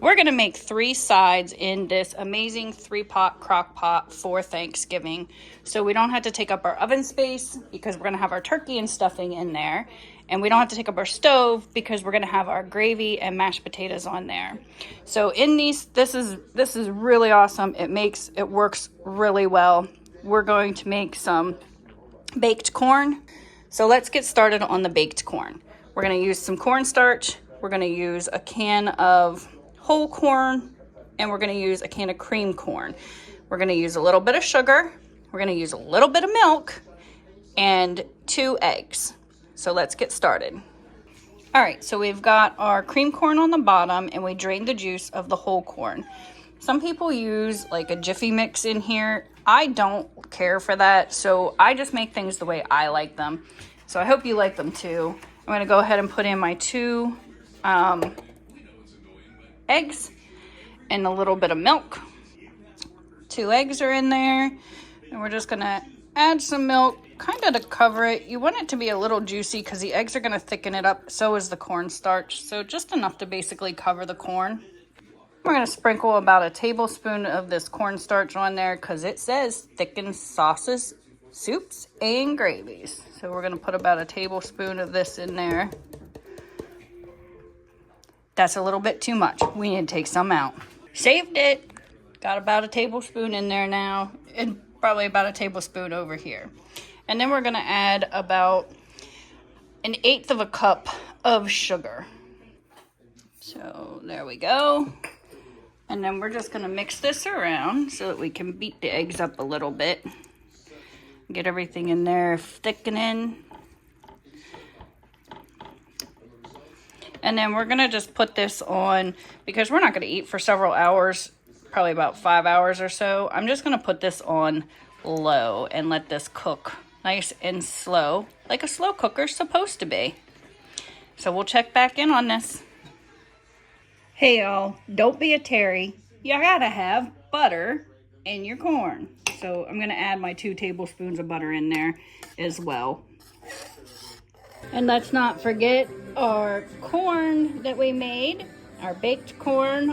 We're gonna make 3 sides in this amazing 3-pot crock pot for Thanksgiving. So we don't have to take up our oven space because we're gonna have our turkey and stuffing in there. And we don't have to take up our stove because we're gonna have our gravy and mashed potatoes on there. So in these, this is really awesome. It works really well. We're going to make some baked corn. So let's get started on the baked corn. We're gonna use some cornstarch. We're gonna use a can of whole corn, and we're going to use a can of cream corn. We're going to use a little bit of sugar. We're going to use a little bit of milk and 2 eggs. So let's get started. All right, so we've got our cream corn on the bottom, and we drained the juice of the whole corn. Some people use like a Jiffy mix in here. I don't care for that, so I just make things the way I like them. So I hope you like them too. I'm going to go ahead and put in my 2 eggs and a little bit of milk. 2 eggs are in there, and we're just gonna add some milk kind of to cover it. You want it to be a little juicy because the eggs are gonna thicken it up. So is the cornstarch, so just enough to basically cover the corn. We're gonna sprinkle about a tablespoon of this cornstarch on there because it says thickens sauces, soups, and gravies. So we're gonna put about a tablespoon of this in there. That's a little bit too much. We need to take some out. Saved it. Got about a tablespoon in there now, and probably about a tablespoon over here. And then we're gonna add about 1/8 of a cup of sugar. So there we go. And then we're just gonna mix this around so that we can beat the eggs up a little bit. Get everything in there thickening. And then we're gonna just put this on, because we're not gonna eat for several hours, probably about 5 hours or so. I'm just gonna put this on low and let this cook nice and slow, like a slow cooker's supposed to be. So we'll check back in on this. Hey y'all, don't be a Terry. You gotta have butter in your corn. So I'm gonna add my 2 tablespoons of butter in there as well. And let's not forget our corn that we made, our baked corn.